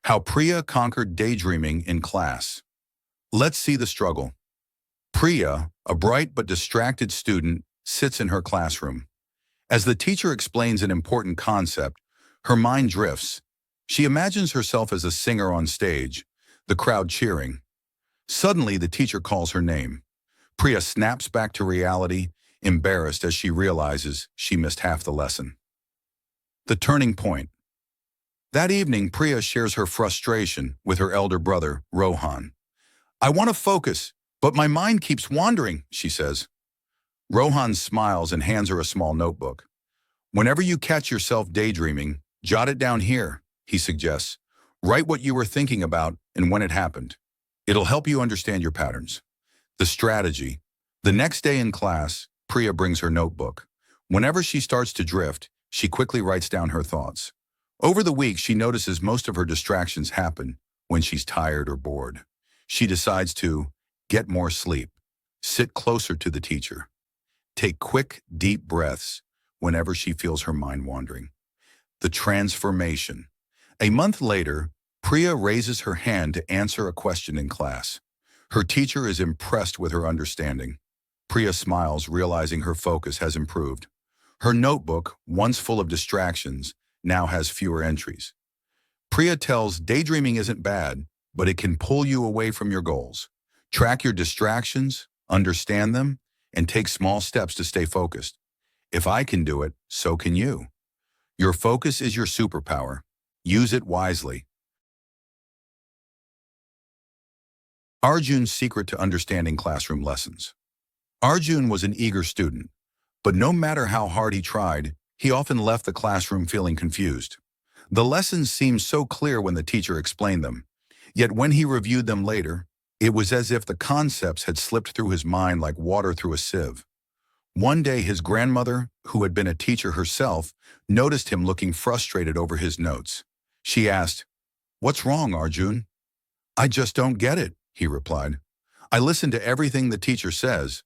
How Priya conquered daydreaming in class. Let's see the struggle. Priya, a bright but distracted student, sits in her classroom. As the teacher explains an important concept, her mind drifts. She imagines herself as a singer on stage, the crowd cheering. Suddenly, the teacher calls her name. Priya snaps back to reality, embarrassed as she realizes she missed half the lesson. The turning point. That evening, Priya shares her frustration with her elder brother, Rohan. "I want to focus, but my mind keeps wandering," she says. Rohan smiles and hands her a small notebook. "Whenever you catch yourself daydreaming, jot it down here," he suggests. "Write what you were thinking about and when it happened. It'll help you understand your patterns." The strategy. The next day in class, Priya brings her notebook. Whenever she starts to drift, she quickly writes down her thoughts. Over the week, she notices most of her distractions happen when she's tired or bored. She decides to get more sleep, sit closer to the teacher, take quick, deep breaths whenever she feels her mind wandering. The transformation. A month later, Priya raises her hand to answer a question in class. Her teacher is impressed with her understanding. Priya smiles, realizing her focus has improved. Her notebook, once full of distractions, now has fewer entries. Priya tells daydreaming isn't bad, but it can pull you away from your goals. Track your distractions, understand them, and take small steps to stay focused. If I can do it, so can you. Your focus is your superpower. Use it wisely. Arjun's secret to understanding classroom lessons. Arjun was an eager student, but no matter how hard he tried, he often left the classroom feeling confused. The lessons seemed so clear when the teacher explained them, yet when he reviewed them later, it was as if the concepts had slipped through his mind like water through a sieve. One day, his grandmother, who had been a teacher herself, noticed him looking frustrated over his notes. She asked, "What's wrong, Arjun?" "I just don't get it," he replied. "I listen to everything the teacher says,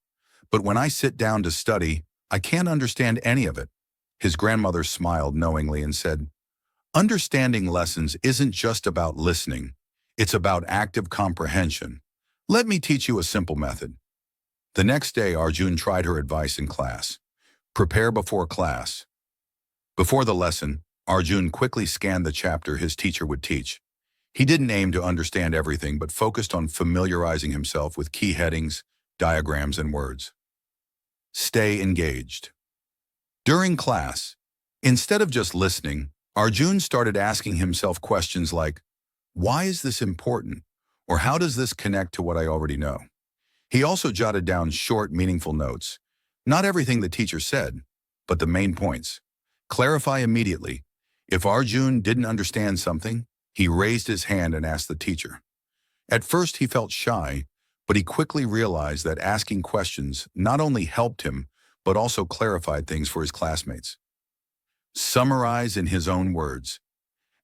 but when I sit down to study, I can't understand any of it." His grandmother smiled knowingly and said, "Understanding lessons isn't just about listening. It's about active comprehension. Let me teach you a simple method." The next day, Arjun tried her advice in class. Prepare before class. Before the lesson, Arjun quickly scanned the chapter his teacher would teach. He didn't aim to understand everything, but focused on familiarizing himself with key headings, diagrams, and words. Stay engaged. During class, instead of just listening, Arjun started asking himself questions like, "Why is this important?" or "How does this connect to what I already know?" He also jotted down short, meaningful notes. Not everything the teacher said, but the main points. Clarify immediately. If Arjun didn't understand something, he raised his hand and asked the teacher. At first, he felt shy, but he quickly realized that asking questions not only helped him, but also clarified things for his classmates. Summarize in his own words.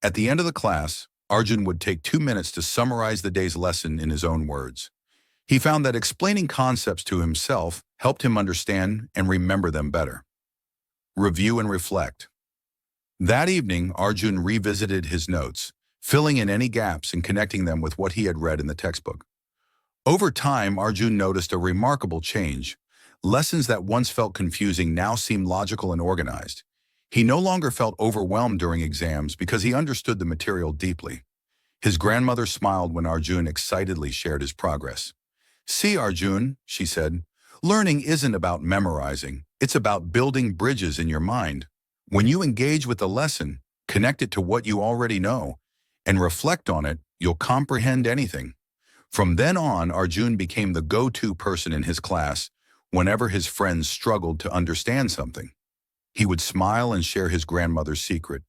At the end of the class, Arjun would take 2 minutes to summarize the day's lesson in his own words. He found that explaining concepts to himself helped him understand and remember them better. Review and reflect. That evening, Arjun revisited his notes, filling in any gaps and connecting them with what he had read in the textbook. Over time, Arjun noticed a remarkable change. Lessons that once felt confusing now seemed logical and organized. He no longer felt overwhelmed during exams because he understood the material deeply. His grandmother smiled when Arjun excitedly shared his progress. "See, Arjun," she said, "learning isn't about memorizing. It's about building bridges in your mind. When you engage with the lesson, connect it to what you already know, and reflect on it, you'll comprehend anything." From then on, Arjun became the go-to person in his class whenever his friends struggled to understand something. He would smile and share his grandmother's secret.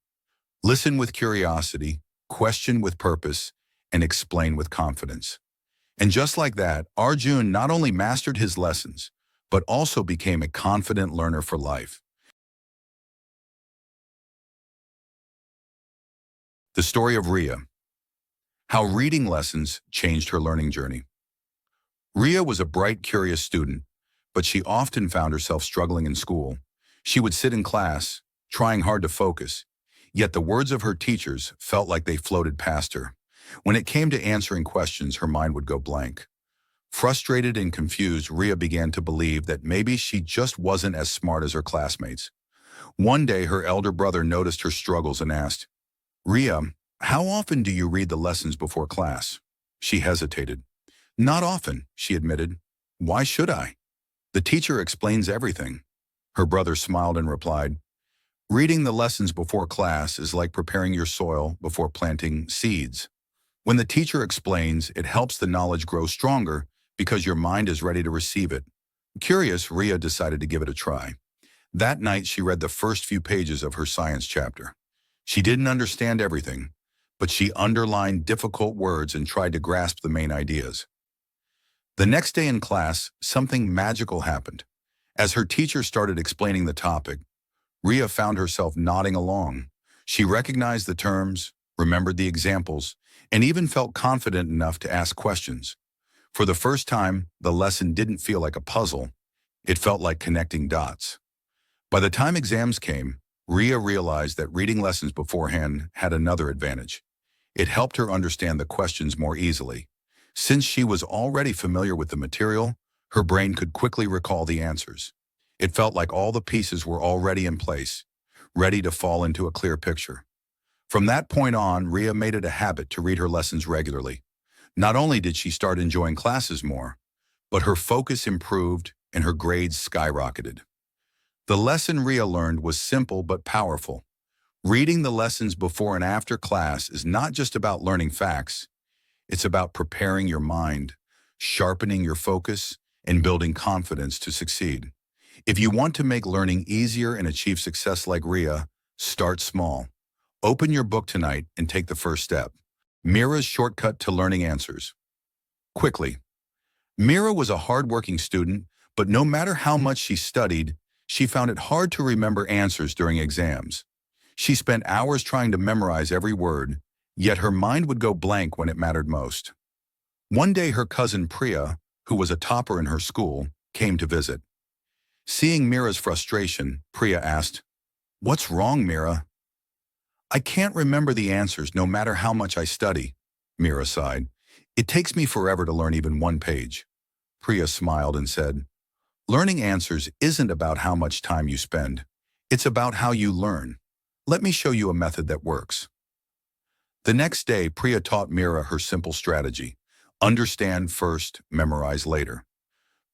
Listen with curiosity, question with purpose, and explain with confidence. And just like that, Arjun not only mastered his lessons, but also became a confident learner for life. The story of Ria. How reading lessons changed her learning journey. Ria was a bright, curious student, but she often found herself struggling in school. She would sit in class, trying hard to focus, yet the words of her teachers felt like they floated past her. When it came to answering questions, her mind would go blank. Frustrated and confused, Ria began to believe that maybe she just wasn't as smart as her classmates. One day, her elder brother noticed her struggles and asked, "Ria, how often do you read the lessons before class?" She hesitated. "Not often," she admitted. "Why should I? The teacher explains everything." Her brother smiled and replied, "Reading the lessons before class is like preparing your soil before planting seeds. When the teacher explains, it helps the knowledge grow stronger because your mind is ready to receive it." Curious, Ria decided to give it a try. That night, she read the first few pages of her science chapter. She didn't understand everything, but she underlined difficult words and tried to grasp the main ideas. The next day in class, something magical happened. As her teacher started explaining the topic, Ria found herself nodding along. She recognized the terms, remembered the examples, and even felt confident enough to ask questions. For the first time, the lesson didn't feel like a puzzle. It felt like connecting dots. By the time exams came, Ria realized that reading lessons beforehand had another advantage. It helped her understand the questions more easily. Since she was already familiar with the material, her brain could quickly recall the answers. It felt like all the pieces were already in place, ready to fall into a clear picture. From that point on, Ria made it a habit to read her lessons regularly. Not only did she start enjoying classes more, but her focus improved and her grades skyrocketed. The lesson Ria learned was simple but powerful. Reading the lessons before and after class is not just about learning facts. It's about preparing your mind, sharpening your focus, and building confidence to succeed. If you want to make learning easier and achieve success like Ria, start small. Open your book tonight and take the first step. Mira's shortcut to learning answers. Quickly. Mira was a hardworking student, but no matter how much she studied, she found it hard to remember answers during exams. She spent hours trying to memorize every word, yet her mind would go blank when it mattered most. One day her cousin Priya, who was a topper in her school, came to visit. Seeing Mira's frustration, Priya asked, "What's wrong, Mira?" "I can't remember the answers no matter how much I study," Mira sighed. "It takes me forever to learn even one page." Priya smiled and said, "Learning answers isn't about how much time you spend. It's about how you learn. Let me show you a method that works." The next day, Priya taught Mira her simple strategy. Understand first, memorize later.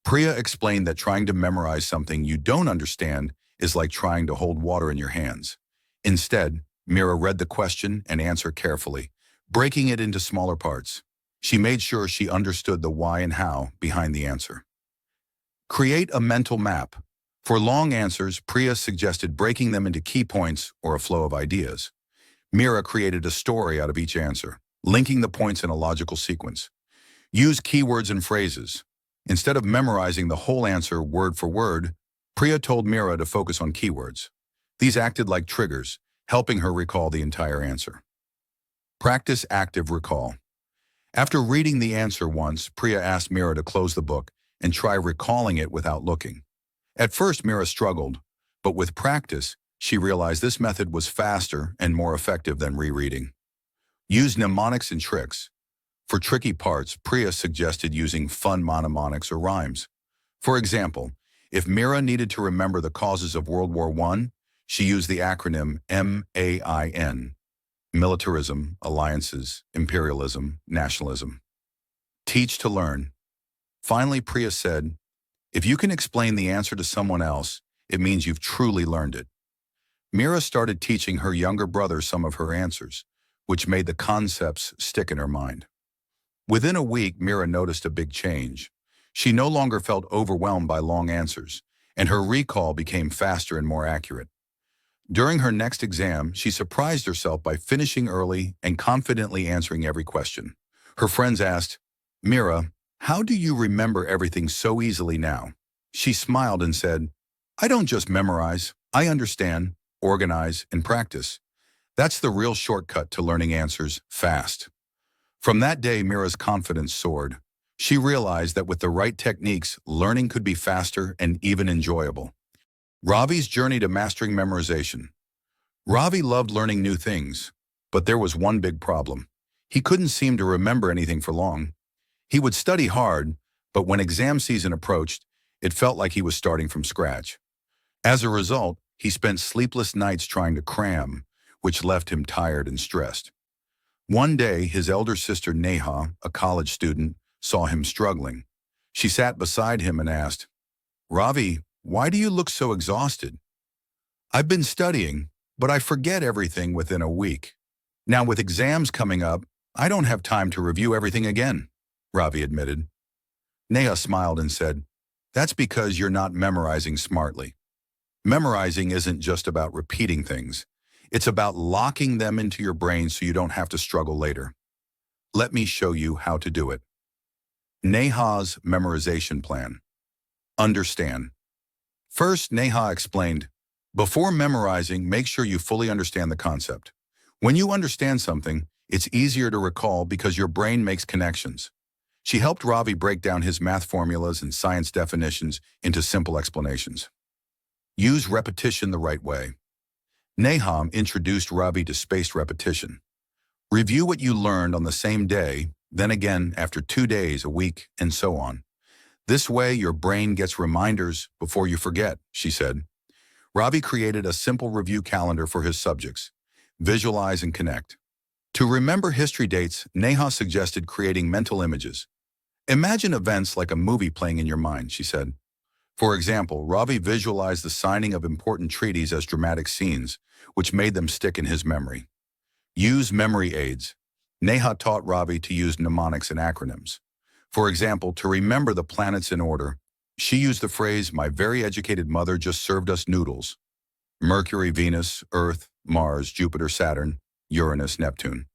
Priya explained that trying to memorize something you don't understand is like trying to hold water in your hands. Instead, Mira read the question and answer carefully, breaking it into smaller parts. She made sure she understood the why and how behind the answer. Create a mental map. For long answers, Priya suggested breaking them into key points or a flow of ideas. Mira created a story out of each answer, linking the points in a logical sequence. Use keywords and phrases. Instead of memorizing the whole answer word for word, Priya told Mira to focus on keywords. These acted like triggers, helping her recall the entire answer. Practice active recall. After reading the answer once, Priya asked Mira to close the book and try recalling it without looking. At first, Mira struggled, but with practice, she realized this method was faster and more effective than rereading. Use mnemonics and tricks. For tricky parts, Priya suggested using fun mnemonics or rhymes. For example, if Mira needed to remember the causes of World War I, she used the acronym MAIN: militarism, alliances, imperialism, nationalism. Teach to learn. Finally, Priya said, "If you can explain the answer to someone else, it means you've truly learned it." Mira started teaching her younger brother some of her answers, which made the concepts stick in her mind. Within a week, Mira noticed a big change. She no longer felt overwhelmed by long answers, and her recall became faster and more accurate. During her next exam, she surprised herself by finishing early and confidently answering every question. Her friends asked, "Mira, how do you remember everything so easily now?" She smiled and said, "I don't just memorize, I understand, organize, and practice. That's the real shortcut to learning answers fast." From that day, Mira's confidence soared. She realized that with the right techniques, learning could be faster and even enjoyable. Ravi's journey to mastering memorization. Ravi loved learning new things, but there was one big problem. He couldn't seem to remember anything for long. He would study hard, but when exam season approached, it felt like he was starting from scratch. As a result, he spent sleepless nights trying to cram, which left him tired and stressed. One day, his elder sister Neha, a college student, saw him struggling. She sat beside him and asked, "Ravi, why do you look so exhausted?" "I've been studying, but I forget everything within a week. Now with exams coming up, I don't have time to review everything again," Ravi admitted. Neha smiled and said, "That's because you're not memorizing smartly. Memorizing isn't just about repeating things. It's about locking them into your brain so you don't have to struggle later. Let me show you how to do it." Neha's memorization plan. Understand. First, Neha explained, before memorizing, make sure you fully understand the concept. When you understand something, it's easier to recall because your brain makes connections. She helped Ravi break down his math formulas and science definitions into simple explanations. Use repetition the right way. Neha introduced Ravi to spaced repetition. Review what you learned on the same day, then again after 2 days, a week, and so on. This way, your brain gets reminders before you forget, she said. Ravi created a simple review calendar for his subjects. Visualize and connect. To remember history dates, Neha suggested creating mental images. Imagine events like a movie playing in your mind, she said. For example, Ravi visualized the signing of important treaties as dramatic scenes, which made them stick in his memory. Use memory aids. Neha taught Ravi to use mnemonics and acronyms. For example, to remember the planets in order, she used the phrase, "My very educated mother just served us noodles." Mercury, Venus, Earth, Mars, Jupiter, Saturn, Uranus, Neptune.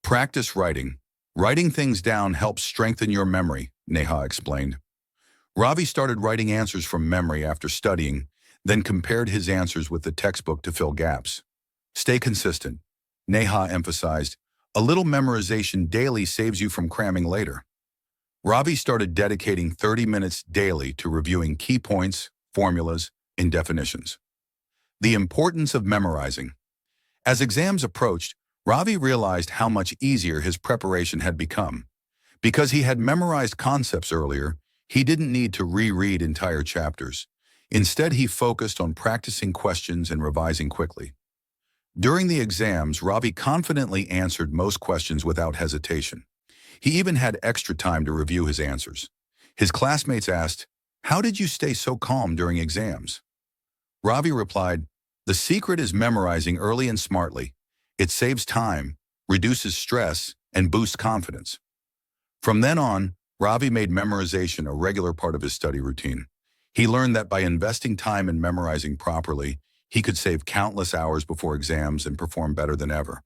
Practice writing. Writing things down helps strengthen your memory, Neha explained. Ravi started writing answers from memory after studying, then compared his answers with the textbook to fill gaps. Stay consistent. Neha emphasized, a little memorization daily saves you from cramming later. Ravi started dedicating 30 minutes daily to reviewing key points, formulas, and definitions. The importance of memorizing. As exams approached, Ravi realized how much easier his preparation had become. Because he had memorized concepts earlier, he didn't need to reread entire chapters. Instead, he focused on practicing questions and revising quickly. During the exams, Ravi confidently answered most questions without hesitation. He even had extra time to review his answers. His classmates asked, "How did you stay so calm during exams?" Ravi replied, "The secret is memorizing early and smartly. It saves time, reduces stress, and boosts confidence." From then on, Ravi made memorization a regular part of his study routine. He learned that by investing time in memorizing properly, he could save countless hours before exams and perform better than ever.